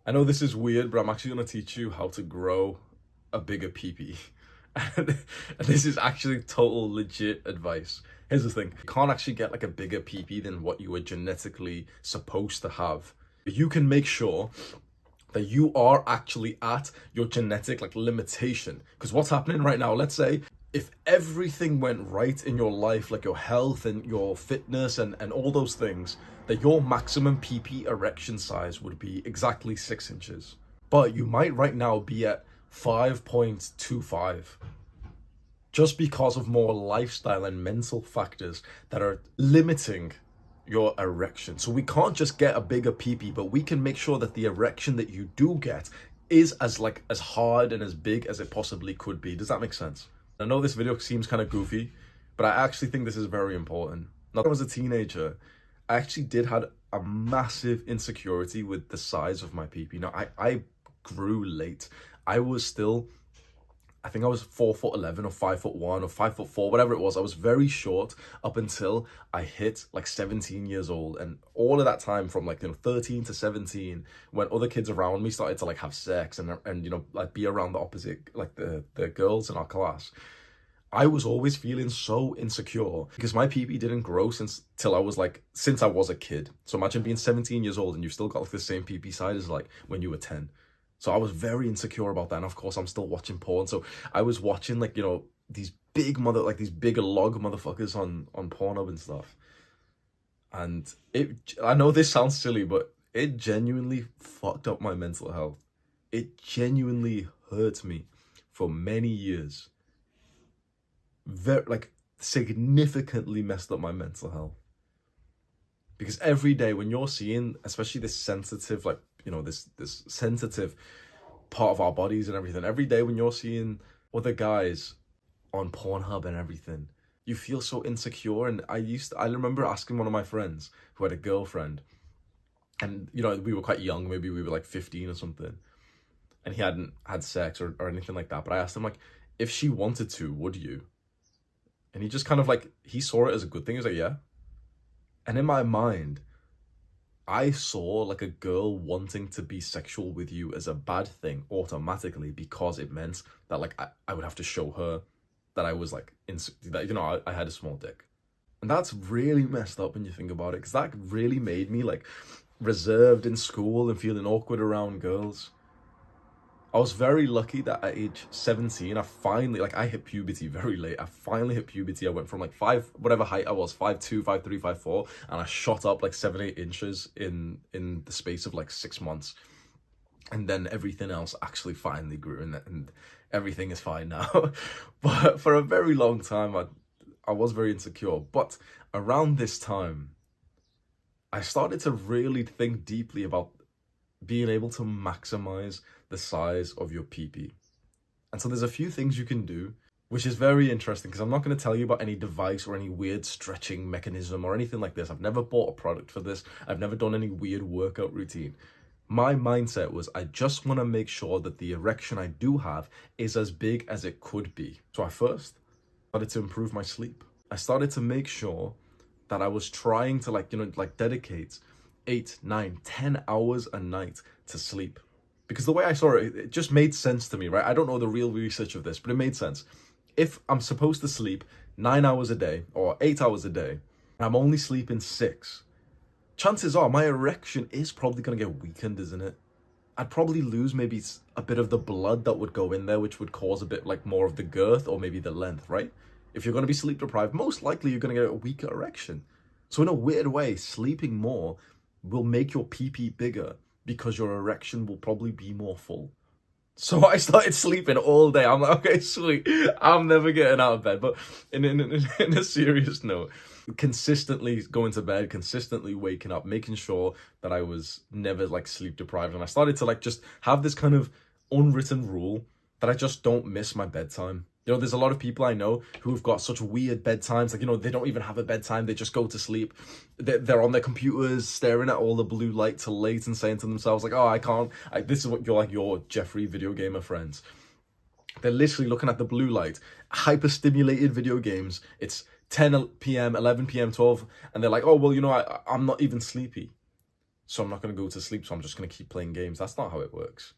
I know this is weird, but I'm actually going to teach you how to grow a bigger peepee. And this is actually total legit advice. Here's the thing. You can't actually get like a bigger peepee than what you were genetically supposed to have. You can make sure that you are actually at your genetic like limitation. Because what's happening right now, let's say if everything went right in your life, like your health and your fitness and all those things, that your maximum PP erection size would be exactly 6 inches. But you might right now be at 5.25 just because of more lifestyle and mental factors that are limiting your erection. So we can't just get a bigger PP, but we can make sure that the erection that you do get is as hard and as big as it possibly could be. Does that make sense? I know this video seems kind of goofy, but I actually think this is very important. Now, when I was a teenager, I actually did had a massive insecurity with the size of my PP. Now, I grew late. I was still, I think I was 4'11" or 5'1" or 5'4", whatever it was. I was very short up until I hit like 17 years old. And all of that time from like, 13 to 17, when other kids around me started to like have sex and like be around the opposite, like the girls in our class, I was always feeling so insecure because my PP didn't grow since I was a kid. So imagine being 17 years old and you've still got like the same PP size as like when you were 10. So I was very insecure about that. And of course I'm still watching porn. So I was watching like, these big log motherfuckers on Pornhub and stuff. And I know this sounds silly, but it genuinely fucked up my mental health. It genuinely hurt me for many years. Significantly messed up my mental health. Because every day when you're seeing, especially this sensitive, this sensitive part of our bodies and everything, every day when you're seeing other guys on Pornhub and everything, you feel so insecure. And I remember asking one of my friends who had a girlfriend, and we were quite young, maybe we were like 15 or something, and he hadn't had sex or anything like that. But I asked him, like, if she wanted to, would you? And he just kind of he saw it as a good thing. He was like, yeah. And in my mind, I saw like a girl wanting to be sexual with you as a bad thing automatically, because it meant that like I would have to show her that I was like, I had a small dick. And that's really messed up when you think about it, because that really made me like reserved in school and feeling awkward around girls. I was very lucky that at age 17, I hit puberty very late. I finally hit puberty. I went from like whatever height I was, 5'2", 5'3", 5'4", and I shot up like 7-8 inches in the space of like 6 months. And then everything else actually finally grew, and everything is fine now. But for a very long time, I was very insecure. But around this time, I started to really think deeply about being able to maximize the size of your PP. And so there's a few things you can do, which is very interesting, because I'm not going to tell you about any device or any weird stretching mechanism or anything like this. I've never bought a product for this. I've never done any weird workout routine. My mindset was, I just want to make sure that the erection I do have is as big as it could be. So I first started to improve my sleep. I started to make sure that I was trying to dedicate 8, 9, 10 hours a night to sleep. Because the way I saw it, it just made sense to me, right? I don't know the real research of this, but it made sense. If I'm supposed to sleep 9 hours a day or 8 hours a day, and I'm only sleeping 6, chances are my erection is probably going to get weakened, isn't it? I'd probably lose maybe a bit of the blood that would go in there, which would cause a bit like more of the girth or maybe the length, right? If you're going to be sleep deprived, most likely you're going to get a weaker erection. So in a weird way, sleeping more will make your PP bigger, because your erection will probably be more full. So I started sleeping all day. I'm like, okay, sweet, I'm never getting out of bed. But in a serious note, consistently going to bed, consistently waking up, making sure that I was never like sleep deprived. And I started to just have this kind of unwritten rule that I just don't miss my bedtime. There's a lot of people I know who've got such weird bedtimes. They don't even have a bedtime. They just go to sleep. They're on their computers staring at all the blue light till late and saying to themselves, like, oh, I can't. This is what you're like, your Jeffrey video gamer friends. They're literally looking at the blue light, hyper-stimulated video games. It's 10 p.m., 11 p.m., 12, and they're like, oh, well, I'm not even sleepy. so I'm not going to go to sleep, so I'm just going to keep playing games. That's not how it works.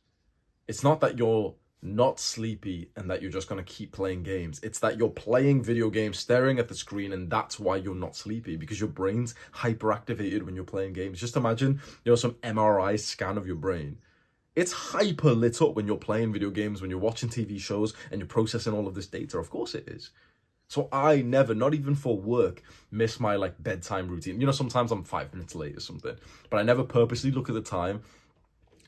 It's not that you're not sleepy and that you're just going to keep playing games. It's that you're playing video games, staring at the screen, and that's why you're not sleepy, because your brain's hyperactivated when you're playing games. Just imagine, some MRI scan of your brain. It's hyper lit up when you're playing video games, when you're watching TV shows, and you're processing all of this data. Of course it is. So I never, not even for work, miss my bedtime routine. Sometimes I'm 5 minutes late or something, but I never purposely look at the time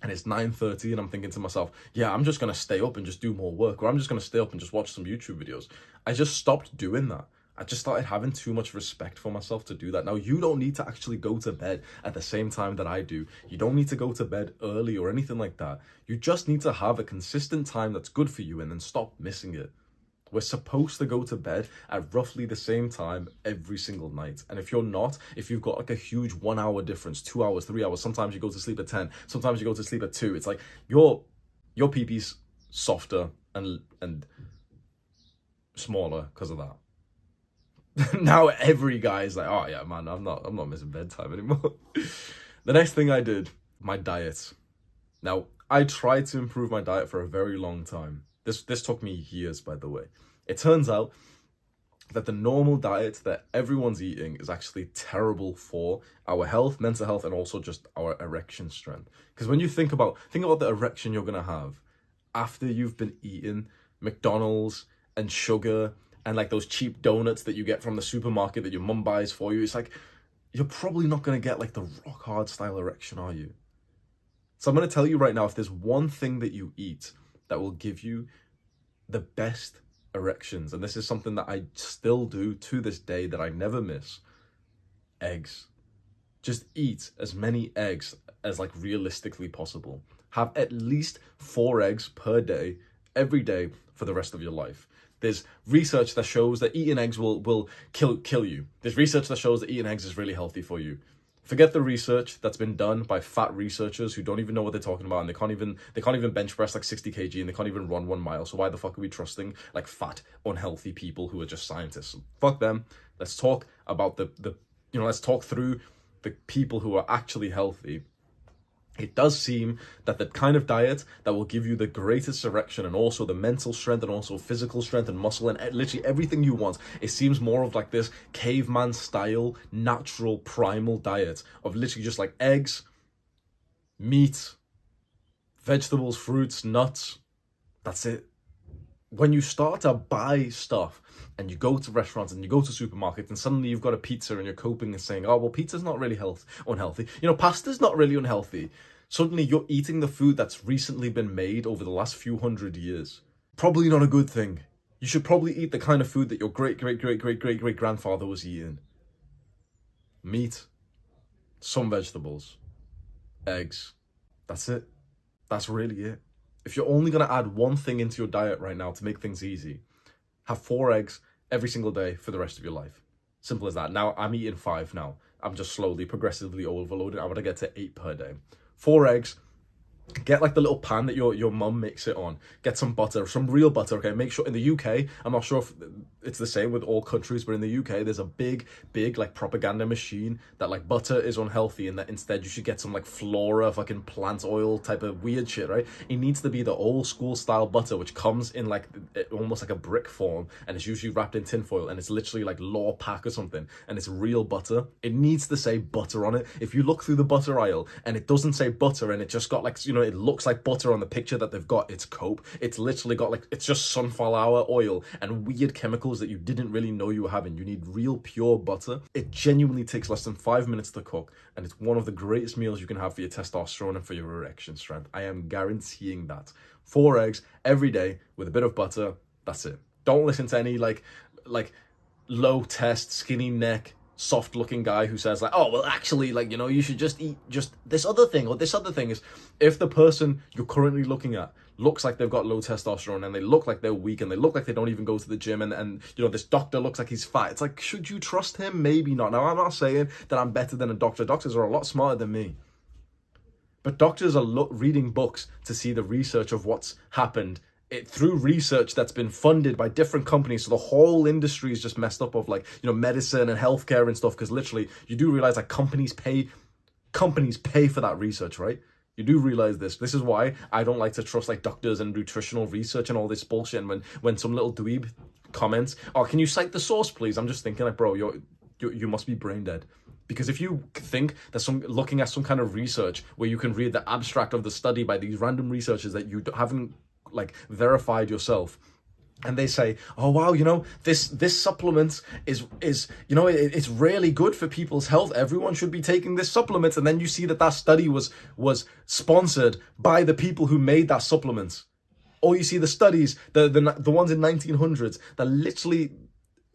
and it's 9:30 and I'm thinking to myself, yeah, I'm just going to stay up and just do more work, or I'm just going to stay up and just watch some YouTube videos. I just stopped doing that. I just started having too much respect for myself to do that. Now, you don't need to actually go to bed at the same time that I do. You don't need to go to bed early or anything like that. You just need to have a consistent time that's good for you and then stop missing it. We're supposed to go to bed at roughly the same time every single night. And if you're not, if you've got a huge 1 hour difference, 2 hours, 3 hours, sometimes you go to sleep at 10, sometimes you go to sleep at 2. It's like your pee-pee's softer and smaller because of that. Now every guy is like, oh yeah, man, I'm not missing bedtime anymore. The next thing I did, my diet. Now, I tried to improve my diet for a very long time. This took me years, by the way. It turns out that the normal diet that everyone's eating is actually terrible for our health, mental health, and also just our erection strength. Because when you think about the erection you're gonna have after you've been eating McDonald's and sugar and those cheap donuts that you get from the supermarket that your mum buys for you, it's like you're probably not gonna get the rock hard style erection, are you? So I'm gonna tell you right now, if there's one thing that you eat that will give you the best erections, and this is something that I still do to this day that I never miss: eggs. Just eat as many eggs as realistically possible. Have at least 4 eggs per day, every day for the rest of your life. There's research that shows that eating eggs will kill you. There's research that shows that eating eggs is really healthy for you. Forget the research that's been done by fat researchers who don't even know what they're talking about, and they can't even bench press 60 kg, and they can't even run 1 mile. So why the fuck are we trusting fat, unhealthy people who are just scientists? Fuck them. Let's talk about let's talk through the people who are actually healthy. It does seem that the kind of diet that will give you the greatest erection and also the mental strength and also physical strength and muscle and literally everything you want, it seems more of this caveman style, natural, primal diet of literally just eggs, meat, vegetables, fruits, nuts. That's it. When you start to buy stuff and you go to restaurants and you go to supermarkets and suddenly you've got a pizza and you're coping and saying, oh, well, pizza's not really unhealthy. Pasta's not really unhealthy. Suddenly you're eating the food that's recently been made over the last few hundred years. Probably not a good thing. You should probably eat the kind of food that your great-great-great-great-great-grandfather was eating. Meat, some vegetables, eggs. That's it. That's really it. If you're only going to add one thing into your diet right now to make things easy, have 4 eggs every single day for the rest of your life. Simple as that. Now, I'm eating 5 now. I'm just slowly, progressively overloading. I want to get to 8 per day. 4 eggs. Get the little pan that your mum makes it on. Get some butter, some real butter, okay? Make sure in the UK, I'm not sure if it's the same with all countries, but in the UK, there's a big propaganda machine that butter is unhealthy and that instead you should get some flora, fucking plant oil type of weird shit, right? It needs to be the old school style butter, which comes in almost like a brick form, and it's usually wrapped in tinfoil, and it's literally law pack or something, and it's real butter. It needs to say butter on it. If you look through the butter aisle and it doesn't say butter and it just got it looks like butter on the picture that they've got, it's cope. It's literally got it's just sunflower oil and weird chemicals that you didn't really know you were having. You need real pure butter. It genuinely takes less than 5 minutes to cook, and it's one of the greatest meals you can have for your testosterone and for your erection strength. I am guaranteeing that. 4 eggs every day with a bit of butter. That's it. Don't listen to any low test, skinny neck, soft looking guy who says oh, well, actually, you should just eat just this other thing or this other thing. Is if the person you're currently looking at looks like they've got low testosterone and they look like they're weak and they look like they don't even go to the gym and this doctor looks like he's fat, it's should you trust him? Maybe not. Now, I'm not saying that I'm better than a doctor. Doctors are a lot smarter than me. But doctors are reading books to see the research of what's happened through research that's been funded by different companies. So the whole industry is just messed up of medicine and healthcare and stuff, because literally you do realize companies pay companies pay for that research, right? You do realize this. This is why I don't like to trust like doctors and nutritional research and all this bullshit. And when some little dweeb comments, "Oh, can you cite the source, please?" I'm just thinking like, bro, you must be brain dead. Because if you think that looking at some kind of research where you can read the abstract of the study by these random researchers that you haven't like verified yourself, and they say, "Oh wow, you know, this supplement is you know, it's really good for people's health. Everyone should be taking this supplement." And then you see that study was sponsored by the people who made that supplement. Or you see the studies, the ones in 1900s that literally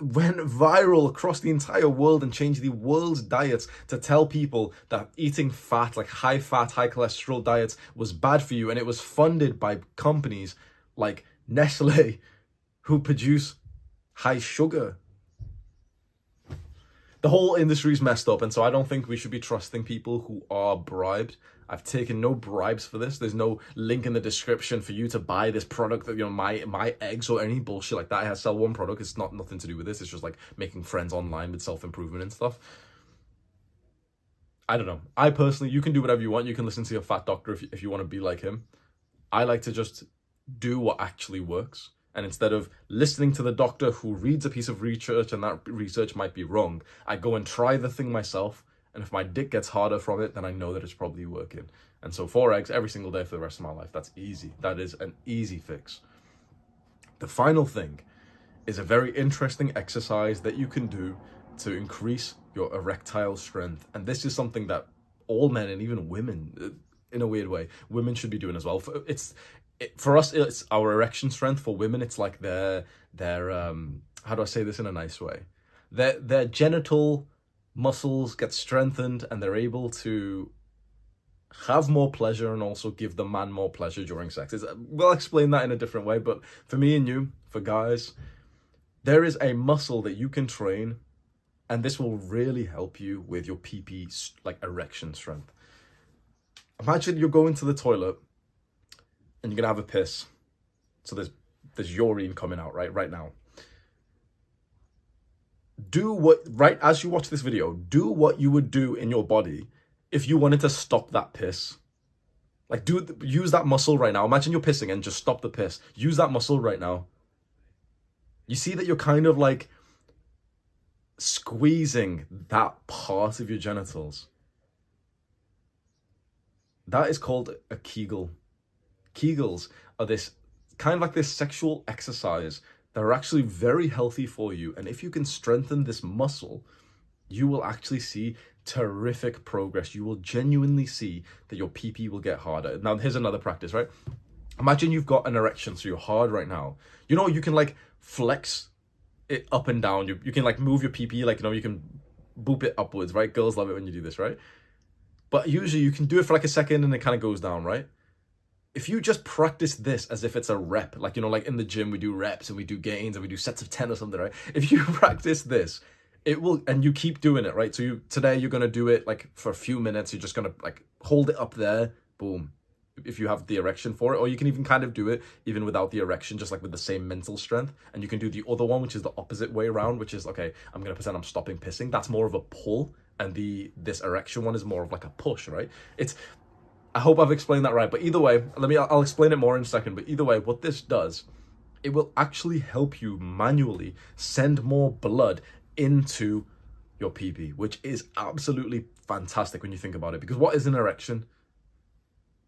went viral across the entire world and changed the world's diets to tell people that eating fat, like high fat, high cholesterol diets was bad for you. And it was funded by companies like Nestle, who produce high sugar. The whole industry's messed up, and so I don't think we should be trusting people who are bribed. I've taken no bribes for this. There's no link in the description for you to buy this product that, you know, my eggs or any bullshit like that. I sell one product. It's nothing to do with this. It's just like making friends online with self-improvement and stuff. I don't know. I personally, you can do whatever you want. You can listen to your fat doctor if you want to be like him. I like to just do what actually works. And instead of listening to the doctor who reads a piece of research and that research might be wrong, I go and try the thing myself. And if my dick gets harder from it, then I know that it's probably working. And so 4 eggs every single day for the rest of my life. That's easy. That is an easy fix. The final thing is a very interesting exercise that you can do to increase your erectile strength. And this is something that all men and even women, in a weird way, women should be doing as well. For us, it's our erection strength. For women, it's like their how do I say this in a nice way? Their genital muscles get strengthened and they're able to have more pleasure and also give the man more pleasure during sex. We'll explain that in a different way, but for me and you, for guys, there is a muscle that you can train, and this will really help you with your PP, like erection strength. Imagine you're going to the toilet and you're gonna have a piss. So there's urine coming out right now. Right as you watch this video, do what you would do in your body if you wanted to stop that piss. Like use that muscle right now. Imagine you're pissing and just stop the piss. Use that muscle right now. You see that you're kind of like squeezing that part of your genitals. That is called a Kegel. Kegels are this kind of like this sexual exercise that are actually very healthy for you. And if you can strengthen this muscle, you will actually see terrific progress. You will genuinely see that your PP will get harder. Now, here's another practice, right? Imagine you've got an erection, so you're hard right now. You know, you can like flex it up and down. You can like move your PP, like, you know, you can boop it upwards, right? Girls love it when you do this, right? But usually you can do it for like a second and it kind of goes down, right? If you just practice this as if it's a rep, like, you know, like in the gym, we do reps and we do gains and we do sets of 10 or something, right? If you practice this, it will, and you keep doing it, right? So today you're going to do it like for a few minutes. You're just going to like hold it up there, boom. If you have the erection for it, or you can even kind of do it even without the erection, just like with the same mental strength. And you can do the other one, which is the opposite way around, which is, okay, I'm going to pretend I'm stopping pissing. That's more of a pull. And this erection one is more of like a push, right? I hope I've explained that right. But either way, I'll explain it more in a second. But either way, what this does, it will actually help you manually send more blood into your PP, which is absolutely fantastic when you think about it. Because what is an erection?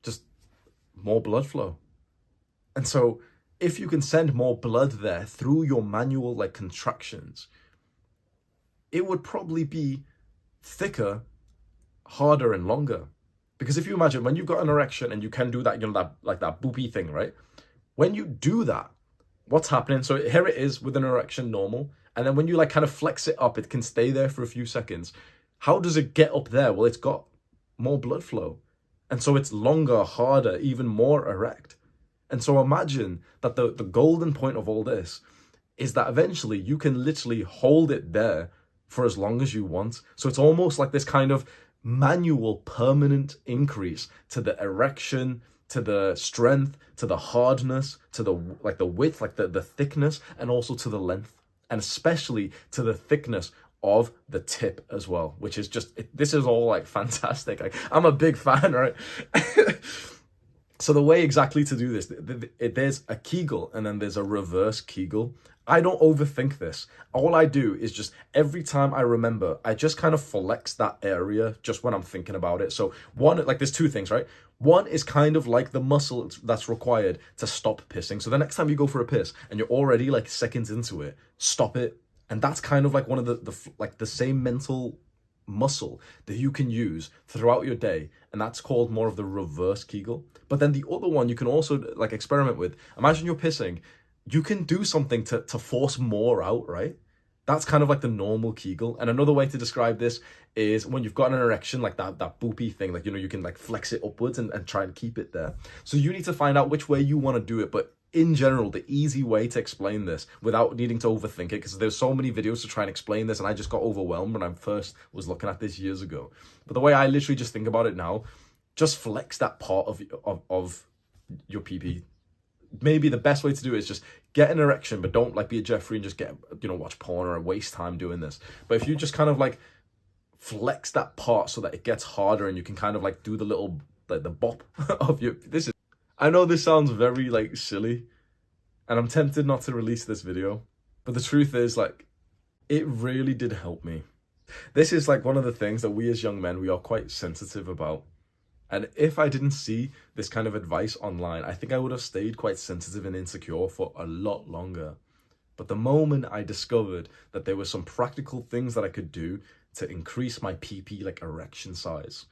Just more blood flow. And so if you can send more blood there through your manual like contractions, it would probably be thicker, harder, and longer. Because if you imagine when you've got an erection and you can do that, you know, that boopy thing, right? When you do that, what's happening? So here it is with an erection normal. And then when you like kind of flex it up, it can stay there for a few seconds. How does it get up there? Well, it's got more blood flow. And so it's longer, harder, even more erect. And so imagine that the golden point of all this is that eventually you can literally hold it there for as long as you want. So it's almost like this kind of manual permanent increase to the erection, to the strength, to the hardness, to the width, like the thickness, and also to the length, and especially to the thickness of the tip as well, which is just, this is all like fantastic. Like, I'm a big fan, right? So the way exactly to do this, there's a Kegel and then there's a reverse Kegel. I don't overthink this. All I do is just, every time I remember, I just kind of flex that area just when I'm thinking about it. So one, like, there's two things, right? One is kind of like the muscle that's required to stop pissing. So the next time you go for a piss and you're already like seconds into it, stop it. And that's kind of like one of the same mental muscle that you can use throughout your day, and that's called more of the reverse Kegel. But then the other one you can also like experiment with. Imagine you're pissing, you can do something to force more out, right? That's kind of like the normal Kegel. And another way to describe this is when you've got an erection, like that boopy thing, like, you know, you can like flex it upwards and try and keep it there. So you need to find out which way you want to do it. But in general, the easy way to explain this without needing to overthink it, because there's so many videos to try and explain this, and I just got overwhelmed when I first was looking at this years ago. But the way I literally just think about it now, just flex that part of your PP. Maybe the best way to do it is just get an erection, but don't like be a Jeffrey and just get, you know, watch porn or waste time doing this. But if you just kind of like flex that part so that it gets harder and you can kind of like do the little, like the bop of your, this is, I know this sounds very like silly and I'm tempted not to release this video, but the truth is, like, it really did help me. This is like one of the things that we as young men, we are quite sensitive about. And if I didn't see this kind of advice online, I think I would have stayed quite sensitive and insecure for a lot longer. But the moment I discovered that there were some practical things that I could do to increase my PP, like erection size,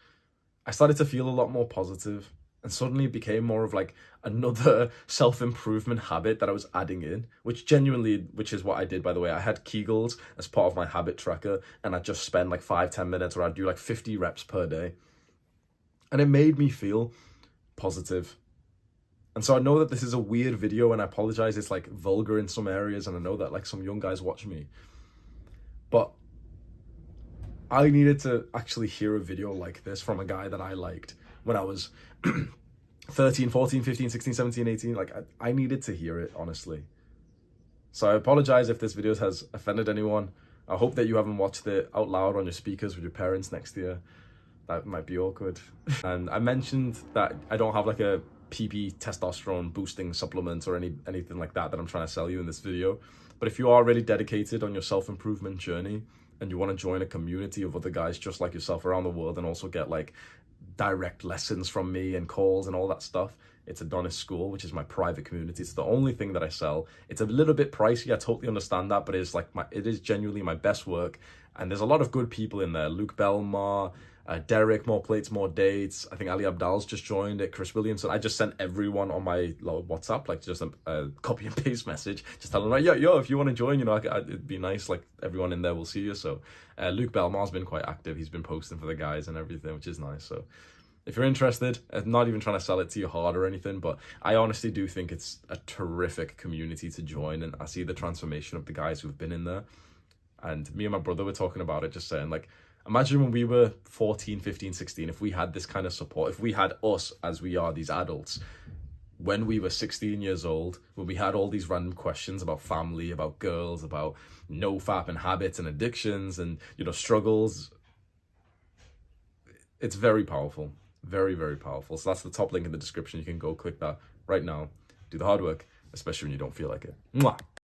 I started to feel a lot more positive. And suddenly it became more of like another self-improvement habit that I was adding in, which is what I did, by the way. I had Kegels as part of my habit tracker, and I'd just spend like 5-10 minutes, or I'd do like 50 reps per day. And it made me feel positive. And so I know that this is a weird video, and I apologize, it's like vulgar in some areas, and I know that like some young guys watch me. But I needed to actually hear a video like this from a guy that I liked when I was 13, 14, 15, 16, 17, 18. Like, I needed to hear it, honestly. So I apologize if this video has offended anyone. I hope that you haven't watched it out loud on your speakers with your parents next to you. That might be awkward. And I mentioned that I don't have like a PP testosterone boosting supplement or anything like that I'm trying to sell you in this video. But if you are really dedicated on your self-improvement journey and you want to join a community of other guys just like yourself around the world and also get like direct lessons from me and calls and all that stuff, it's Adonis School, which is my private community. It's the only thing that I sell. It's a little bit pricey, I totally understand that, but it is genuinely my best work. And there's a lot of good people in there. Luke Belmar, Derek, More Plates, More Dates. I think Ali Abdal's just joined it. Chris Williamson. I just sent everyone on my WhatsApp, like just a copy and paste message, just telling them, like, yo, if you want to join, you know, it'd be nice. Like, everyone in there will see you. So Luke Belmar's been quite active. He's been posting for the guys and everything, which is nice. So if you're interested, I'm not even trying to sell it to you hard or anything, but I honestly do think it's a terrific community to join. And I see the transformation of the guys who've been in there. And me and my brother were talking about it, just saying, like, imagine when we were 14, 15, 16, if we had this kind of support, if we had us as we are, these adults, when we were 16 years old, when we had all these random questions about family, about girls, about nofap and habits and addictions and, you know, struggles. It's very powerful. Very, very powerful. So that's the top link in the description. You can go click that right now. Do the hard work, especially when you don't feel like it. Mwah!